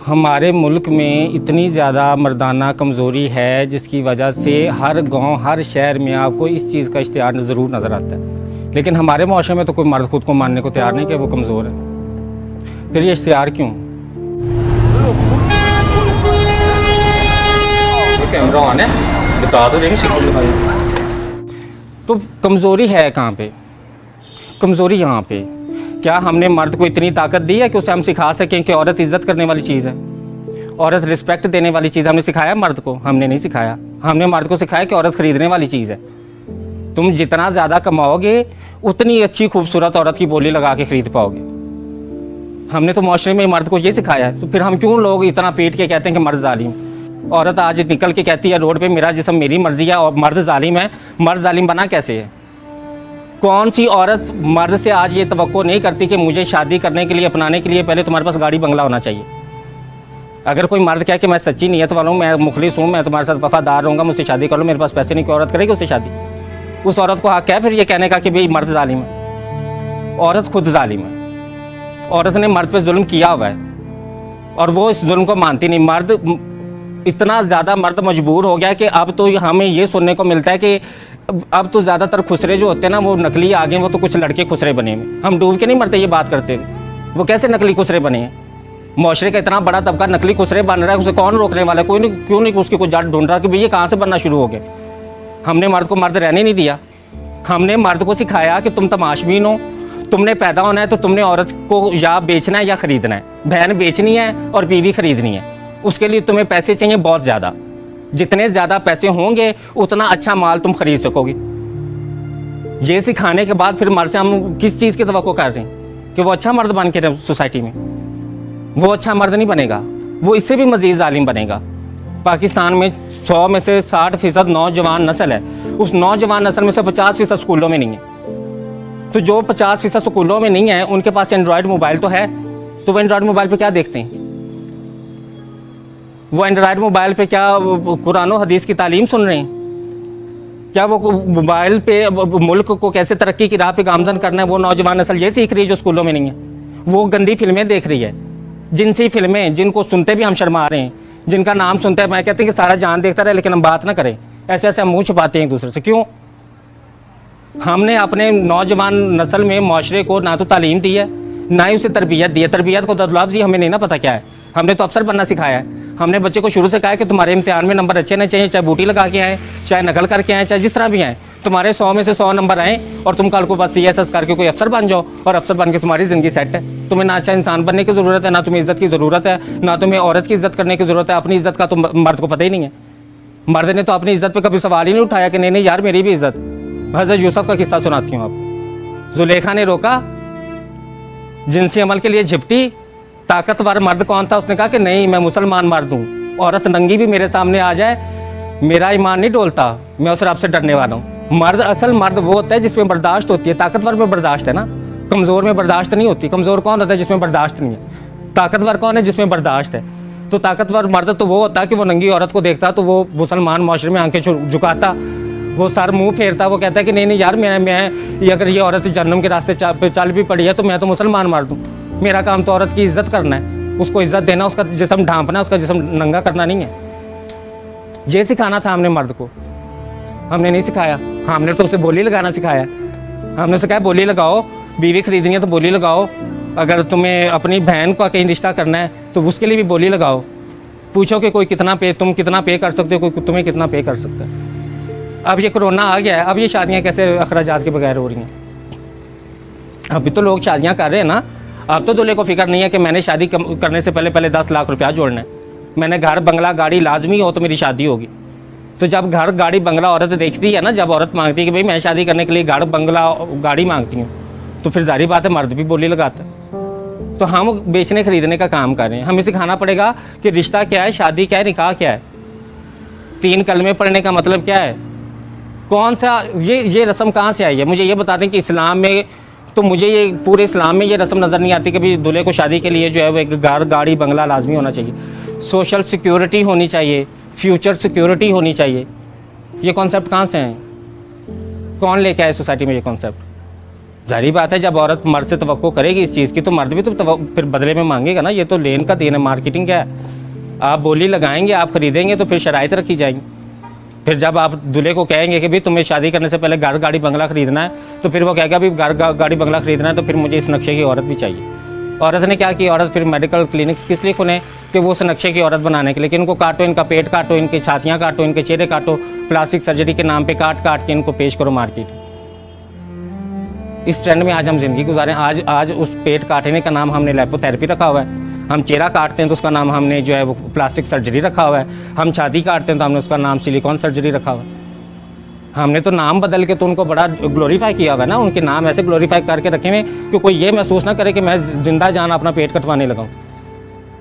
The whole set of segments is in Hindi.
हमारे मुल्क में इतनी ज़्यादा मर्दाना कमज़ोरी है जिसकी वजह से हर गांव हर शहर में आपको इस चीज़ का इश्तिहार ज़रूर नज़र आता है। लेकिन हमारे माशरे में तो कोई मर्द खुद को मानने को तैयार नहीं कि वो कमज़ोर है। फिर ये इश्तिहार क्यों? कैमरा ऑन है, बता तो देंगे। तो कमज़ोरी है कहाँ पे? कमज़ोरी यहाँ पे क्या हमने मर्द को इतनी ताकत दी है कि उसे हम सिखा सकें कि औरत इज्जत करने वाली चीज़ है, औरत रिस्पेक्ट देने वाली चीज़? हमने सिखाया मर्द को? हमने नहीं सिखाया। हमने मर्द को सिखाया कि औरत खरीदने वाली चीज़ है। तुम जितना ज़्यादा कमाओगे उतनी अच्छी खूबसूरत औरत की बोली लगा के खरीद पाओगे। हमने तो माशरे में मर्द को ये सिखाया है। तो फिर हम क्यों लोग इतना पीट के कहते हैं कि मर्द जालिम? औरत आज निकल के कहती है रोड पे मेरा जिस्म मेरी मर्जी है और मर्द जालिम है। मर्द जालिम बना कैसे है? कौन सी औरत मर्द से आज ये तवक्को नहीं करती कि मुझे शादी करने के लिए अपनाने के लिए पहले तुम्हारे पास गाड़ी बंगला होना चाहिए? अगर कोई मर्द कहे कि मैं सच्ची नीयत वाला हूँ, मैं मुखलिस हूँ, मैं तुम्हारे साथ वफादार रहूँगा, मुझसे शादी कर लो, मेरे पास पैसे नहीं, कोई औरत करेगी उससे शादी? उस औरत को हक है फिर ये कहने का कि भाई मर्द जालिम है? औरत खुद जालिम है। औरत ने मर्द पे जुल्म किया हुआ है और वो इस जुल्म को मानती नहीं। मर्द इतना ज़्यादा मर्द मजबूर हो गया कि अब तो हमें ये सुनने को मिलता है कि अब तो ज़्यादातर खुसरे जो होते हैं ना वो नकली आ गए, वो तो कुछ लड़के खुसरे बने हैं। हम डूब के नहीं मरते ये बात करते हुए। वो कैसे नकली खुसरे बने हैं? माशरे का इतना बड़ा तबका नकली खुसरे बन रहा है, उसे कौन रोकने वाला है? कोई नहीं। क्यों नहीं उसकी कोई जड़ ढूंढ रहा कि भैया कहाँ से बनना शुरू हो गए? हमने मर्द को मर्द रहने नहीं दिया। हमने मर्द को सिखाया कि तुम तमाशबीन हो, तुमने पैदा होना है तो तुमने औरत को या बेचना है या खरीदना है। बहन बेचनी है और बीवी खरीदनी है। उसके लिए तुम्हें पैसे चाहिए बहुत ज़्यादा। जितने ज़्यादा पैसे होंगे उतना अच्छा माल तुम खरीद सकोगे। ये सिखाने के बाद फिर मर्द से हम किस चीज़ की तवक्को कर रहे हैं कि वो अच्छा मर्द बन के सोसाइटी में? वो अच्छा मर्द नहीं बनेगा, वो इससे भी मज़ीद जालिम बनेगा। पाकिस्तान में 100 में से 60% नौजवान नस्ल है। उस नौजवान नस्ल में से 50% स्कूलों में नहीं है। तो जो 50% स्कूलों में नहीं है उनके पास एंड्रॉयड मोबाइल तो है, तो वो एंड्रॉयड मोबाइल पे क्या देखते हैं? वो एंड्रॉयड मोबाइल पे क्या कुरान और हदीस की तालीम सुन रहे हैं? क्या वो मोबाइल पे मुल्क को कैसे तरक्की की राह पे गामजन करना है वो नौजवान नस्ल ये सीख रही है जो स्कूलों में नहीं है? वो गंदी फिल्में देख रही है, जिनसी फिल्में जिनको सुनते भी हम शर्मा रहे हैं, जिनका नाम सुनते हैं मैं कहते हैं कि सारा जान देखता रहे लेकिन हम बात ना करें। ऐसे ऐसे हम मुँह छुपाते हैं एक दूसरे से। क्यों? हमने अपने नौजवान नस्ल में माशरे को ना तो तालीम दी है ना ही उसे तरबियत दी है। तरबियत को लफ्ज़ ही हमें नहीं ना पता क्या है। हमने तो अफसर बनना सिखाया है। हमने बच्चे को शुरू से कहा है कि तुम्हारे इम्तिहान में नंबर अच्छे नहीं चाहिए, चाहे बूटी लगा के आए, चाहे नकल करके आए, चाहे जिस तरह भी आए, तुम्हारे 100 में से 100 नंबर आए और तुम कल को बस CSS करके कोई अफसर बन जाओ और अफसर बन के तुम्हारी ज़िंदगी सेट है। तुम्हें ना अच्छा इंसान बनने की ज़रूरत है, ना तुम्हें इज्जत की ज़रूरत है, ना तुम्हें औरत की इज्जत करने की ज़रूरत है। अपनी इज्जत का तो मर्द को पता ही नहीं है। मर्द ने तो अपनी इज्जत पर कभी सवाल ही नहीं उठाया कि नहीं नहीं यार मेरी भी इज्जत। हज़रत यूसुफ का किस्सा सुनाती हूँ आप। जुलेखा ने रोका, जिनसी अमल के लिए झिपटी। ताकतवर मर्द कौन था? उसने कहा कि नहीं मैं मुसलमान मर्द हूँ, औरत नंगी भी मेरे सामने आ जाए मेरा ईमान नहीं डोलता, मैं उस रब से डरने वाला हूँ। मर्द असल मर्द वो होता है जिसमें बर्दाश्त होती है। ताकतवर में बर्दाश्त है ना, कमज़ोर में बर्दाश्त नहीं होती। कमज़ोर कौन होता है? जिसमें बर्दाश्त नहीं है। ताकतवर कौन है? जिसमें बर्दाश्त है। तो ताकतवर मर्द तो वो होता है कि वो नंगी औरत को देखता तो वो मुसलमान माशरे में आंखें झुकाता, वो सर मुंह फेरता, वो कहता है कि नहीं नहीं यार मैं अगर ये औरत जन्नम के रास्ते चल भी पड़ी है तो मैं तो मुसलमान मर्द हूँ। मेरा काम तो औरत की इज्जत करना है, उसको इज्जत देना, उसका जिस्म ढांपना, उसका जिस्म नंगा करना नहीं है। ये सिखाना था हमने मर्द को। हमने नहीं सिखाया। हमने तो उसे बोली लगाना सिखाया। हमने उसे कहा बोली लगाओ, बीवी खरीदनी है तो बोली लगाओ, अगर तुम्हें अपनी बहन का कहीं रिश्ता करना है तो उसके लिए भी बोली लगाओ। पूछो कि कोई कितना पे, तुम कितना पे कर सकते हो, कोई तुम्हें कितना पे कर सकता है। अब ये कोरोना आ गया है, अब ये शादियाँ कैसे अखराजात के बगैर हो रही हैं? अभी तो लोग शादियाँ कर रहे हैं ना। अब तो दूल्हे को फिक्र नहीं है कि मैंने शादी करने से पहले 10 लाख रुपया जोड़ना है, मैंने घर बंगला गाड़ी लाजमी हो तो मेरी शादी होगी। तो जब घर गाड़ी बंगला औरत देखती है ना, जब औरत मांगती है कि भाई मैं शादी करने के लिए घर बंगला गाड़ी मांगती हूँ, तो फिर जारी बात है मर्द भी बोली लगाता है। तो हम बेचने खरीदने का काम कर रहे हैं। हमें सिखाना पड़ेगा कि रिश्ता क्या है, शादी क्या है, निकाह क्या है, 3 कलमे पढ़ने का मतलब क्या है, कौन सा ये रस्म कहाँ से आई है? मुझे ये बता दें कि इस्लाम में तो मुझे ये पूरे इस्लाम में ये रस्म नज़र नहीं आती कि भाई दूल्हे को शादी के लिए जो है वो एक घर गाड़ी बंगला लाजमी होना चाहिए। सोशल सिक्योरिटी होनी चाहिए, फ्यूचर सिक्योरिटी होनी चाहिए। ये कॉन्सेप्ट कहाँ से हैं? कौन लेके आए सोसाइटी में ये कॉन्सेप्ट? जाहिर बात है, जब औरत मर्द से तवक्को करेगी इस चीज़ की, तो मर्द भी तो फिर बदले में मांगेगा ना। ये तो लेन का देन है, मार्केटिंग क्या है। आप बोली लगाएंगे, आप खरीदेंगे, तो फिर शराइत रखी जाएंगी। फिर जब आप दूल्हे को कहेंगे कि भाई तुम्हें शादी करने से पहले घर गाड़ी बंगला खरीदना है, तो फिर वो कहेगा भाई घर गाड़ी बंगला खरीदना है, तो फिर मुझे इस नक्शे की औरत भी चाहिए। औरत ने क्या किया, औरत फिर मेडिकल क्लिनिक्स किस लिए खुले कि वो उस नक्शे की औरत बनाने के लिए, कि इनको काटो, इनका पेट काटो, इनकी छातियाँ काटो, इनके चेहरे काटो, प्लास्टिक सर्जरी के नाम पे काट काट के इनको पेश करो मार्केट। इस ट्रेंड में आज हम जिंदगी गुजारें। आज उस पेट काटने का नाम हमने लेपोथेरेपी रखा हुआ है। हम चेहरा काटते हैं तो उसका नाम हमने जो है वो प्लास्टिक सर्जरी रखा हुआ है। हम छाती काटते हैं तो हमने उसका नाम सिलिकॉन सर्जरी रखा हुआ है। हमने तो नाम बदल के तो उनको बड़ा ग्लोरीफाई किया हुआ है ना। उनके नाम ऐसे ग्लोरीफाई करके रखे हुए कि कोई ये महसूस ना करे कि मैं जिंदा जान अपना पेट कटवाने लगा हूँ।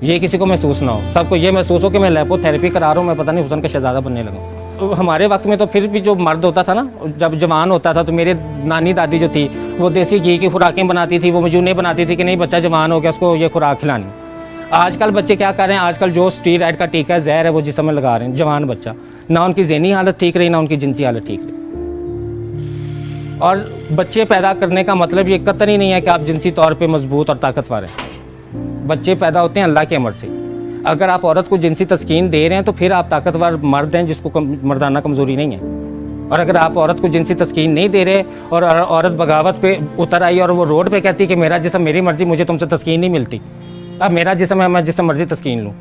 ये किसी को महसूस ना हो, सबको ये महसूस हो कि मैं लेपोथेरेपी करा रहा हूँ, मैं पता नहीं हुसन का शहजादा बनने लगा हूँ। तो हमारे वक्त में तो फिर भी जो मर्द होता था ना, जब जवान होता था, तो मेरे नानी दादी जो थी वो देसी घी की खुराकें बनाती थी, वो मजूने बनाती थी कि नहीं बच्चा जवान हो गया, उसको ये खुराक खिलानी। आजकल बच्चे क्या कर रहे हैं, आजकल जो स्टीरॉयड का टीका है, जहर है, वो जिस्म में लगा रहे हैं। जवान बच्चा, ना उनकी ज़हनी हालत ठीक रही, ना उनकी जिनसी हालत ठीक रही। और बच्चे पैदा करने का मतलब ये कतई नहीं है कि आप जिनसी तौर पे मजबूत और ताकतवर हैं। बच्चे पैदा होते हैं अल्लाह के अमर से। अगर आप औरत को जिनसी तस्कीन दे रहे हैं तो फिर आप ताकतवर मर्द हैं जिसको मर्दाना कमजोरी नहीं है। और अगर आप औरत को जिनसी तस्कीन नहीं दे रहे और औरत बगावत पे उतर आई और वो रोड पे कहती कि मेरा जिस्म मेरी मर्जी, मुझे तुमसे तस्कीन नहीं मिलती, अब मेरा जिस्म है, मैं जिसम मर्जी तस्कीन लूँ,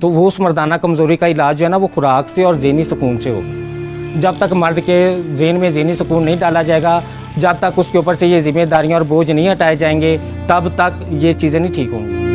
तो वो उस मर्दाना कमजोरी का इलाज जो है ना, वो खुराक से और ज़हनी सुकून से हो। जब तक मर्द के ज़हन में ज़हनी सुकून नहीं डाला जाएगा, जब तक उसके ऊपर से ये जिम्मेदारियाँ और बोझ नहीं हटाए जाएंगे, तब तक ये चीज़ें नहीं ठीक होंगी।